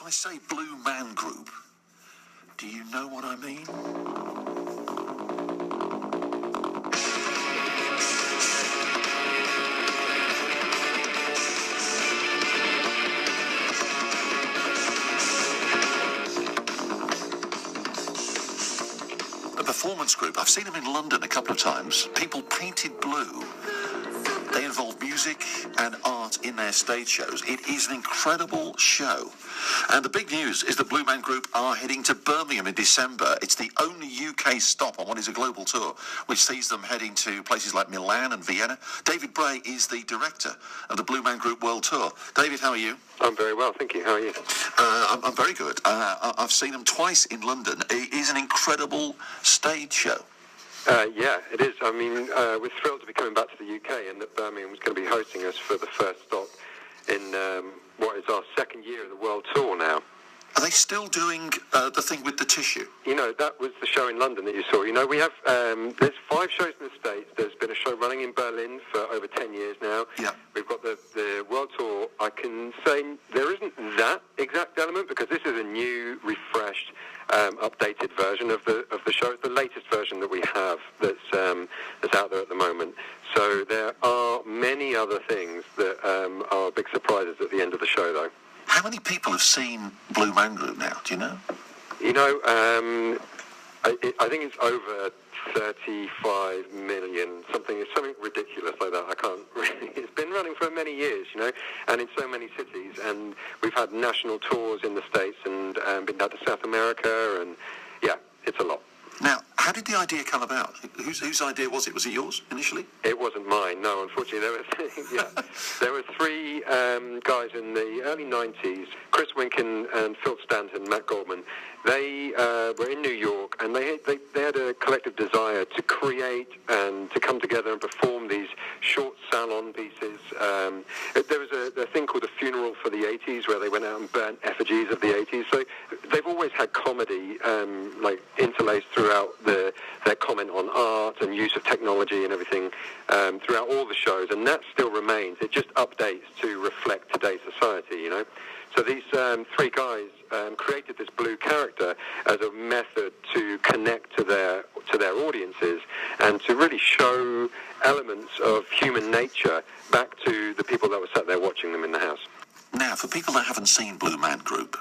If I say Blue Man Group, do you know what I mean? A performance group. I've seen them in London a couple of times. People painted blue. They involve music and art in their stage shows. It is an incredible show. And the big news is the Blue Man Group are heading to Birmingham in December. It's the only UK stop on what is a global tour, which sees them heading to places like Milan and Vienna. David Bray is the director of the Blue Man Group World Tour. David, how are you? I'm very well, thank you. How are you? I'm very good. I've seen them twice in London. It is an incredible stage show. Yeah, it is. I mean, we're thrilled to be coming back to the UK and that Birmingham is going to be hosting us for the first stop in what is our second year of the World Tour now. Are they still doing the thing with the tissue? You know, that was the show in London that you saw. You know, we have, there's 5 shows in the States. There's been a show running in Berlin for over 10 years now. Yeah. We've got the World Tour. I can say there isn't that exact element because this is a new, refreshed, updated version of the show. It's the latest version that we have that's out there at the moment. So there are many other things that are big surprises at the end of the show, though. How many people have seen Blue Man Group now? Do you know? You know, I think it's over 35 million, something ridiculous like that. I can't really. It's been running for many years, you know, and in so many cities. And we've had national tours in the States and been down to South America, and yeah, it's a lot. Now, how did the idea come about? Whose idea was it? Was it yours initially? It wasn't mine, no, unfortunately. There were 3 guys in the early 90s, Chris Winkin and Phil Stanton, Matt Goldman. They were in New York, and they had a collective desire to create and to come together and perform these short salon pieces. There was a thing called the Funeral for the 80s, where they went out and burnt effigies of the 80s. So they've always had comedy like interlaced throughout their comment on art and use of technology and everything throughout all the shows, and that still remains. It just updates to reflect today's society, you know. So these 3 guys created this blue character as a method to connect to their audiences and to really show elements of human nature back to the people that were sat there watching them in the house. Now, for people that haven't seen Blue Man Group,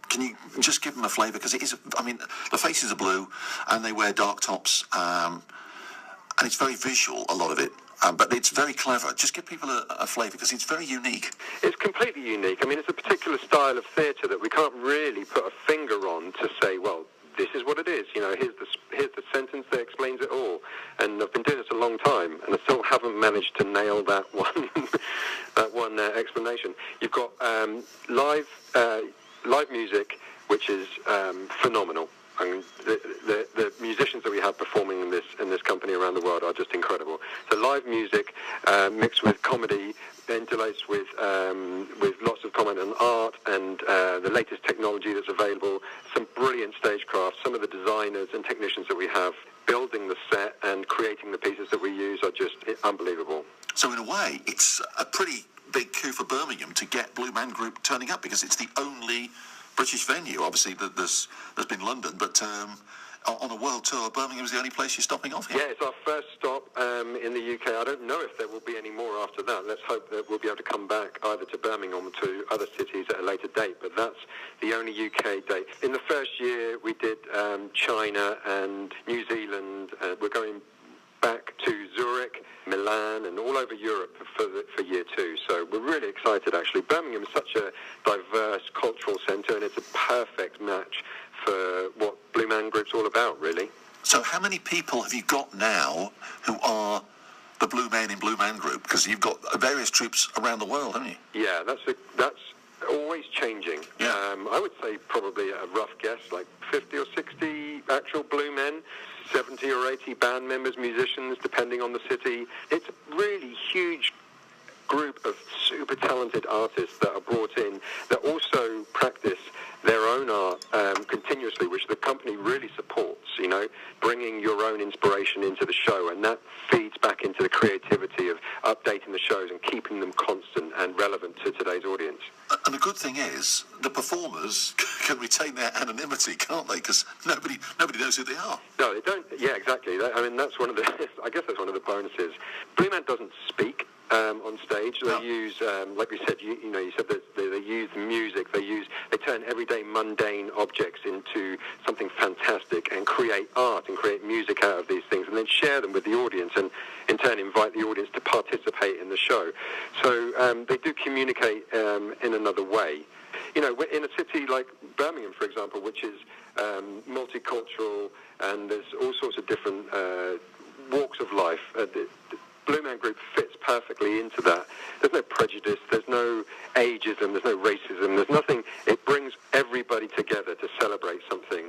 can you just give them a flavour? Because it is, I mean, the faces are blue and they wear dark tops, and it's very visual, a lot of it. But it's very clever. Just give people a flavour, because it's very unique. It's completely unique. I mean, it's a particular style of theatre that we can't really put a finger on to say, well, this is what it is. You know, here's the sentence that explains it all. And I've been doing this a long time, and I still haven't managed to nail that one explanation. You've got live music, which is phenomenal. I mean, the musicians that we have performing in this company around the world are just incredible. So live music mixed with comedy, interlaced with lots of comment on art and the latest technology that's available. Some brilliant stagecraft. Some of the designers and technicians that we have building the set and creating the pieces that we use are just unbelievable. So in a way, it's a pretty big coup for Birmingham to get Blue Man Group turning up, because it's the only British venue. Obviously, there's been London, but on a world tour, Birmingham is the only place you're stopping off here. Yeah, it's our first stop in the UK. I don't know if there will be any more after that. Let's hope that we'll be able to come back either to Birmingham or to other cities at a later date, but that's the only UK date. In the first year, we did China and New Zealand. We're going back to Zurich, Milan, and all over Europe for year 2. So we're really excited, actually. Birmingham is such a diverse cultural centre, and it's a perfect match for what Blue Man Group's all about, really. So how many people have you got now who are the Blue Men in Blue Man Group? Because you've got various troops around the world, haven't you? Yeah, that's always changing. Yeah. I would say probably a rough guess, like 50 or 60 actual Blue Men, 70 or 80 band members, musicians, depending on the city. It's a really huge group of super talented artists that are brought in that also practice their own art continuously, which the company really supports, you know, bringing your own inspiration into the show, and that feeds back into the creativity of updating the shows and keeping them constant and relevant to today's audience. And the good thing is the performers can retain their anonymity, can't they? Because nobody knows who they are. No, they don't. Yeah, exactly. I mean, that's one of the. I guess that's one of the bonuses. Blue Man doesn't speak on stage. They use, like we said, you said that they use music. They turn everyday mundane objects into something fantastic and create art and create music out of these things, and then share them with the audience, and in turn invite the audience to participate in the show. So they do communicate in another way. You know, in a city like Birmingham, for example, which is multicultural, and there's all sorts of different walks of life. The Blue Man Group fits perfectly into that. There's no prejudice, there's no ageism, there's no racism, there's nothing. It brings everybody together to celebrate something,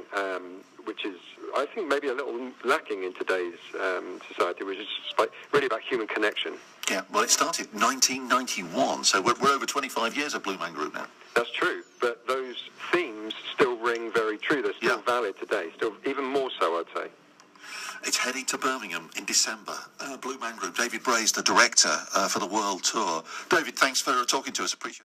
which is, I think, maybe a little lacking in today's society, which is really about human connection. Yeah, well, it started 1991, so we're over 25 years of Blue Man Group now. That's true, but those themes still ring very true. They're still valid today, still even more so, I'd say. It's heading to Birmingham in December. Blue Man Group, David Bray's the director for the world tour. David, thanks for talking to us. Appreciate it.